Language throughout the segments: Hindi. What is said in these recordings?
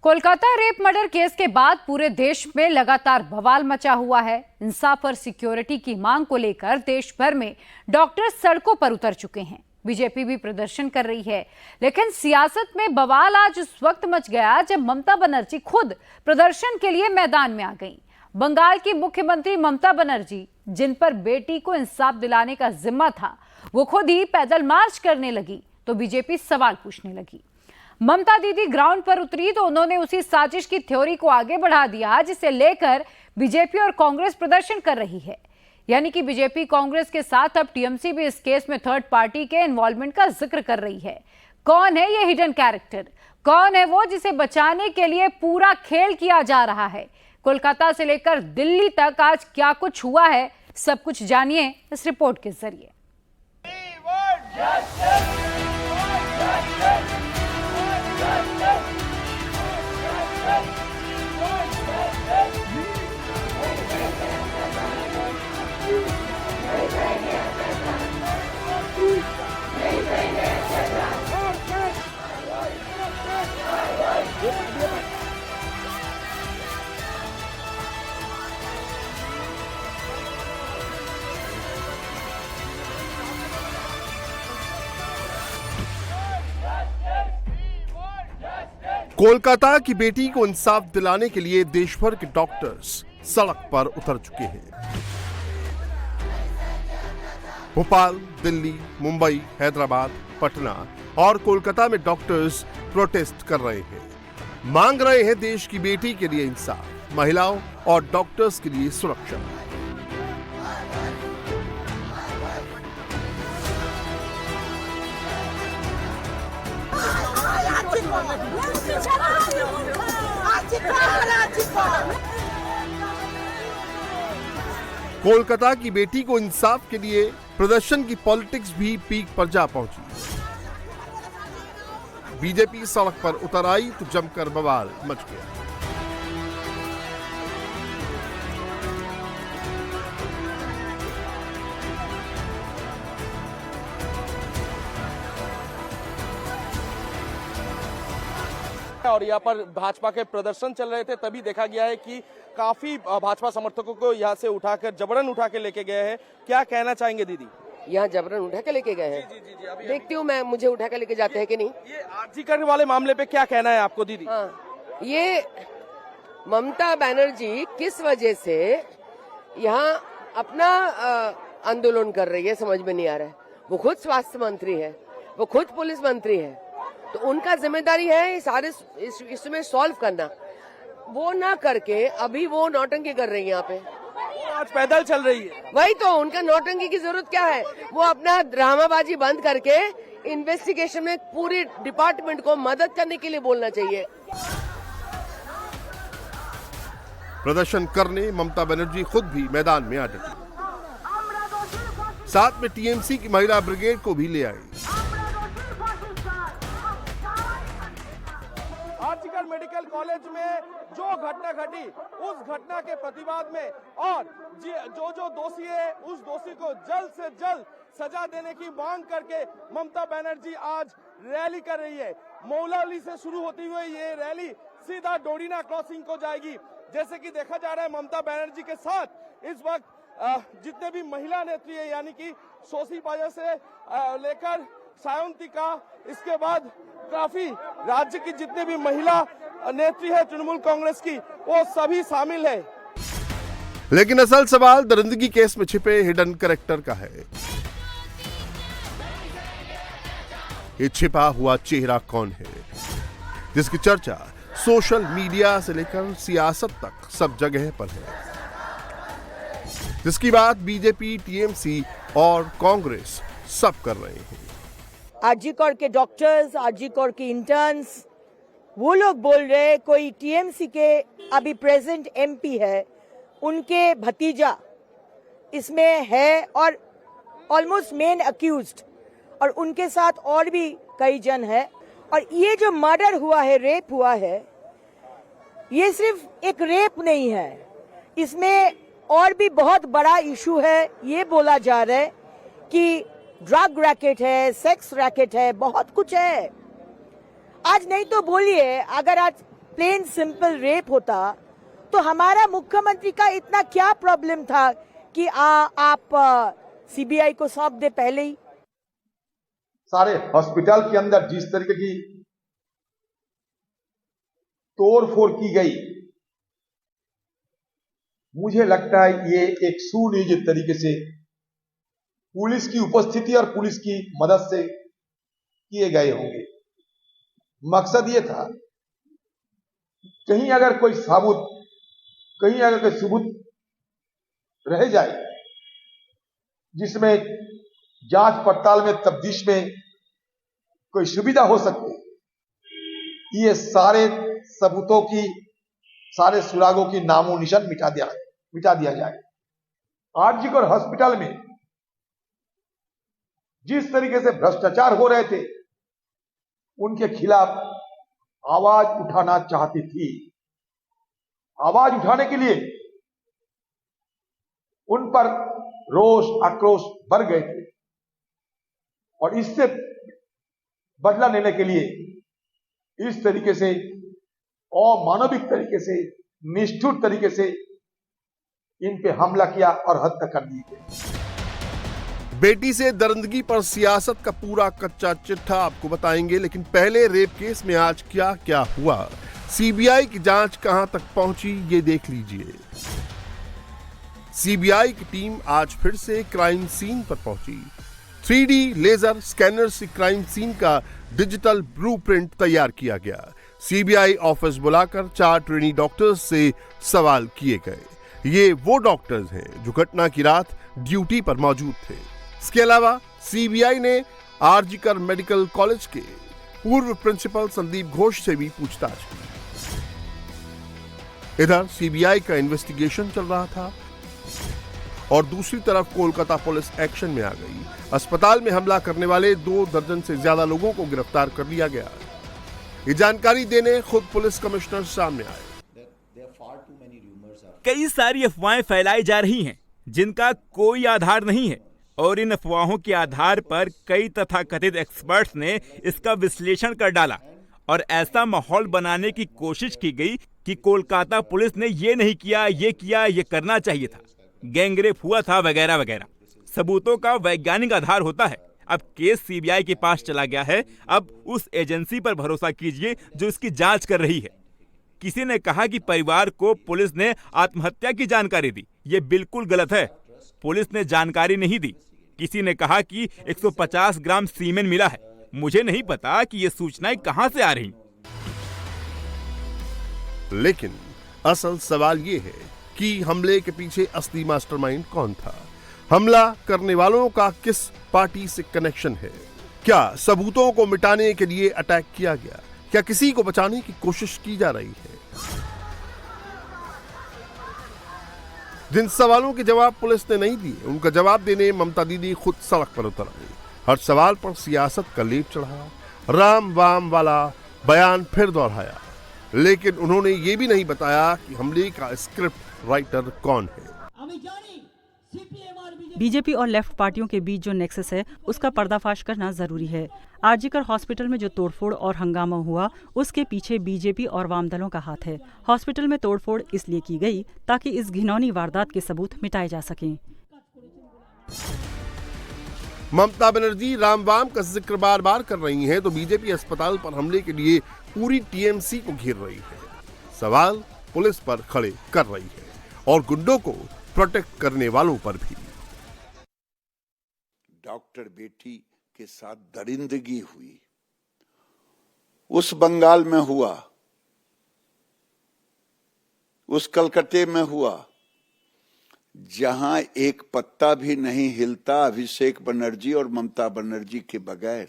कोलकाता रेप मर्डर केस के बाद पूरे देश में लगातार बवाल मचा हुआ है। इंसाफ और सिक्योरिटी की मांग को लेकर देश भर में डॉक्टर सड़कों पर उतर चुके हैं। बीजेपी भी प्रदर्शन कर रही है, लेकिन सियासत में बवाल आज उस वक्त मच गया जब ममता बनर्जी खुद प्रदर्शन के लिए मैदान में आ गईं। बंगाल की मुख्यमंत्री ममता बनर्जी, जिन पर बेटी को इंसाफ दिलाने का जिम्मा था, वो खुद ही पैदल मार्च करने लगी तो बीजेपी सवाल पूछने लगी। ममता दीदी ग्राउंड पर उतरी तो उन्होंने उसी साजिश की थ्योरी को आगे बढ़ा दिया जिसे लेकर बीजेपी और कांग्रेस प्रदर्शन कर रही है। यानी कि बीजेपी कांग्रेस के साथ अब टीएमसी भी इस केस में थर्ड पार्टी के इन्वॉल्वमेंट का जिक्र कर रही है। कौन है ये हिडन कैरेक्टर? कौन है वो जिसे बचाने के लिए पूरा खेल किया जा रहा है? कोलकाता से लेकर दिल्ली तक आज क्या कुछ हुआ है, सब कुछ जानिए इस रिपोर्ट के जरिए। कोलकाता की बेटी को इंसाफ दिलाने के लिए देश भर के डॉक्टर्स सड़क पर उतर चुके हैं। भोपाल, दिल्ली, मुंबई, हैदराबाद, पटना और कोलकाता में डॉक्टर्स प्रोटेस्ट कर रहे हैं। मांग रहे हैं देश की बेटी के लिए इंसाफ, महिलाओं और डॉक्टर्स के लिए सुरक्षा। कोलकाता की बेटी को इंसाफ के लिए प्रदर्शन की पॉलिटिक्स भी पीक पर जा पहुंची। बीजेपी सड़क पर उतर आई तो जमकर बवाल मच गया। और यहाँ पर भाजपा के प्रदर्शन चल रहे थे, तभी देखा गया है कि काफी भाजपा समर्थकों को यहाँ से उठाकर जबरन उठा के लेके गए हैं। क्या कहना चाहेंगे दीदी? यहाँ जबरन उठा के लेके गए हैं? जी, देखती हूँ मैं, मुझे उठा के लेके जाते हैं कि नहीं। ये आरजी करने वाले मामले पे क्या कहना है आपको दीदी? हाँ, ये ममता बनर्जी किस वजह से यहाँ अपना आंदोलन कर रही है समझ में नहीं आ रहा है। वो खुद स्वास्थ्य मंत्री है, वो खुद पुलिस मंत्री है, तो उनका जिम्मेदारी है सारे इसमें सॉल्व करना। वो ना करके अभी वो नौटंकी कर रही है यहाँ पे। आज पैदल चल रही है, वही तो, उनका नौटंकी की जरूरत क्या है? वो अपना ड्रामाबाजी बंद करके इन्वेस्टिगेशन में पूरी डिपार्टमेंट को मदद करने के लिए बोलना चाहिए। प्रदर्शन करने ममता बनर्जी खुद भी मैदान में आ डटी। साथ में टीएमसी की महिला ब्रिगेड को भी ले आई। आर्जिकल मेडिकल कॉलेज में जो घटना घटी, उस घटना के प्रतिवाद में और जो दोषी है उस दोषी को जल्द से जल्द सजा देने की मांग करके ममता बनर्जी आज रैली कर रही है। मौलाली से शुरू होती हुई ये रैली सीधा डोडीना क्रॉसिंग को जाएगी। जैसे कि देखा जा रहा है, ममता बनर्जी के साथ इस वक्त जितने भी महिला नेत्री है, यानी कि शोषी पाजा से लेकर सायंतिका, इसके बाद काफी राज्य की जितने भी महिला नेत्री है तृणमूल कांग्रेस की, वो सभी शामिल है। लेकिन असल सवाल दरिंदगी केस में छिपे हिडन कैरेक्टर का है। ये छिपा हुआ चेहरा कौन है, जिसकी चर्चा सोशल मीडिया से लेकर सियासत तक सब जगह पर है, जिसकी बात बीजेपी, टीएमसी और कांग्रेस सब कर रहे हैं। आरजीकर के डॉक्टर्स, आरजीकर के इंटर्न्स, वो लोग बोल रहे कोई टीएमसी के अभी प्रेजेंट एमपी है, उनके भतीजा इसमें है और ऑलमोस्ट मेन अक्यूज्ड, और उनके साथ और भी कई जन है। और ये जो मर्डर हुआ है, रेप हुआ है, ये सिर्फ एक रेप नहीं है, इसमें और भी बहुत बड़ा इशू है। ये बोला जा रहा है कि ड्रग रैकेट है, सेक्स रैकेट है, बहुत कुछ है। आज नहीं तो बोलिए, अगर आज प्लेन सिंपल रेप होता तो हमारा मुख्यमंत्री का इतना क्या प्रॉब्लम था कि आप सीबीआई को सौंप दे पहले ही। सारे हॉस्पिटल के अंदर जिस तरीके की तोड़फोड़ की गई, मुझे लगता है ये एक सुनियोजित तरीके से पुलिस की उपस्थिति और पुलिस की मदद से किए गए होंगे। मकसद ये था कहीं अगर कोई सबूत रह जाए जिसमें जांच पड़ताल में तफ्तीश में कोई सुविधा हो सकती, ये सारे सबूतों की, सारे सुरागों की नामो निशान मिटा दिया जाए। आरजीकर हॉस्पिटल में जिस तरीके से भ्रष्टाचार हो रहे थे, उनके खिलाफ आवाज उठाना चाहती थी। आवाज उठाने के लिए उन पर रोष आक्रोश बढ़ गए थे और इससे बदला लेने के लिए इस तरीके से अमानविक तरीके से, निष्ठुर तरीके से इन पे हमला किया और हत्या कर दी गई। बेटी से दरिंदगी पर सियासत का पूरा कच्चा चिट्ठा आपको बताएंगे, लेकिन पहले रेप केस में आज क्या क्या हुआ, सीबीआई की जांच कहां तक पहुंची, ये देख लीजिए। सीबीआई की टीम आज फिर से क्राइम सीन पर पहुंची। 3D लेजर स्कैनर से क्राइम सीन का डिजिटल ब्लूप्रिंट तैयार किया गया। सीबीआई ऑफिस बुलाकर 4 ट्रेनी डॉक्टर्स से सवाल किए गए। ये वो डॉक्टर्स हैं जो घटना की रात ड्यूटी पर मौजूद थे। इसके अलावा सीबीआई ने आरजीकर मेडिकल कॉलेज के पूर्व प्रिंसिपल संदीप घोष से भी पूछताछ की। इधर सीबीआई का इन्वेस्टिगेशन चल रहा था और दूसरी तरफ कोलकाता पुलिस एक्शन में आ गई। अस्पताल में हमला करने वाले 2 दर्जन से ज्यादा लोगों को गिरफ्तार कर लिया गया। ये जानकारी देने खुद पुलिस कमिश्नर सामने आए। कई सारी अफवाहें फैलाई जा रही हैं जिनका कोई आधार नहीं है और इन अफवाहों के आधार पर कई तथाकथित एक्सपर्ट्स ने इसका विश्लेषण कर डाला और ऐसा माहौल बनाने की कोशिश की गई कि कोलकाता पुलिस ने ये नहीं किया, ये करना चाहिए था, गैंगरेप हुआ था, वगैरह वगैरह। सबूतों का वैज्ञानिक आधार होता है। अब केस सीबीआई के पास चला गया है। अब उस एजेंसी पर भरोसा कीजिए जो इसकी जांच कर रही है। किसी ने कहा कि परिवार को पुलिस ने आत्महत्या की जानकारी दी। ये बिल्कुल गलत है। पुलिस ने जानकारी नहीं दी। किसी ने कहा कि 150 ग्राम सीमेन मिला है। मुझे नहीं पता कि ये सूचनाएं कहां से आ रही। लेकिन असल सवाल ये है कि हमले के पीछे असली मास्टरमाइंड कौन था? हमला करने वालों का किस पार्टी से कनेक्शन है? क्या सबूतों को मिटाने के लिए अटैक किया गया? क्या किसी को बचाने की कोशिश की जा रही है? जिन सवालों के जवाब पुलिस ने नहीं दिए, उनका जवाब देने ममता दीदी खुद सड़क पर उतर आई। हर सवाल पर सियासत का लेप चढ़ाया, राम वाम वाला बयान फिर दोहराया, लेकिन उन्होंने ये भी नहीं बताया कि हमले का स्क्रिप्ट राइटर कौन है। बीजेपी और लेफ्ट पार्टियों के बीच जो नेक्सस है उसका पर्दाफाश करना जरूरी है। आरजीकर हॉस्पिटल में जो तोड़फोड़ और हंगामा हुआ उसके पीछे बीजेपी और वाम दलों का हाथ है। हॉस्पिटल में तोड़फोड़ इसलिए की गई ताकि इस घिनौनी वारदात के सबूत मिटाए जा सकें। ममता बनर्जी राम वाम का जिक्र बार बार कर रही हैं, तो बीजेपी अस्पताल पर हमले के लिए पूरी टीएमसी को घेर रही है। सवाल पुलिस पर खड़े कर रही है और गुंडों को प्रोटेक्ट करने वालों पर भी। डॉक्टर बेटी के साथ दरिंदगी हुई, उस बंगाल में हुआ, उस कलकत्ते में हुआ, जहां एक पत्ता भी नहीं हिलता अभिषेक बनर्जी और ममता बनर्जी के बगैर।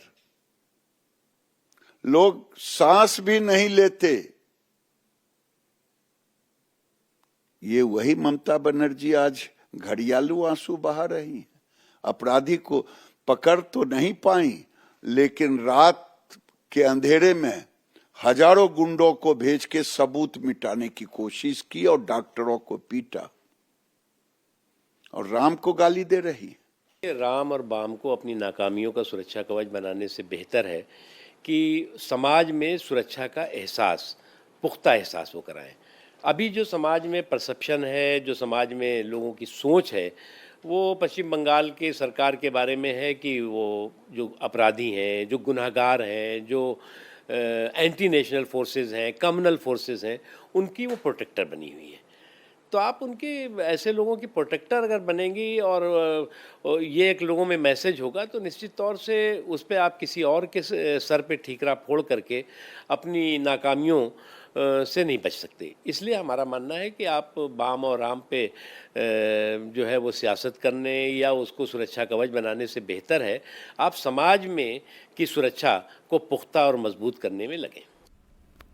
लोग सांस भी नहीं लेते। ये वही ममता बनर्जी आज घड़ियालू आंसू बहा रही है। अपराधी को पकड़ तो नहीं पाई, लेकिन रात के अंधेरे में हजारों गुंडों को भेज के सबूत मिटाने की कोशिश की और डॉक्टरों को पीटा और राम को गाली दे रही। राम और वाम को अपनी नाकामियों का सुरक्षा कवच बनाने से बेहतर है कि समाज में सुरक्षा का एहसास पुख्ता एहसास वो कराएं। अभी जो समाज में परसेप्शन है, जो समाज में लोगों की सोच है, वो पश्चिम बंगाल के सरकार के बारे में है कि वो जो अपराधी हैं, जो गुनहगार हैं, जो एंटी नेशनल फोर्सेस हैं, कम्युनल फोर्सेस हैं, उनकी वो प्रोटेक्टर बनी हुई है। तो आप उनके ऐसे लोगों की प्रोटेक्टर अगर बनेंगी और ये एक लोगों में मैसेज होगा, तो निश्चित तौर से उस पर आप किसी और के सर पे ठीकरा फोड़ करके अपनी नाकामियों से नहीं बच सकते। इसलिए हमारा मानना है कि आप बाम और राम पे जो है वो सियासत करने या उसको सुरक्षा कवच बनाने से बेहतर है आप समाज में की सुरक्षा को पुख्ता और मजबूत करने में लगें।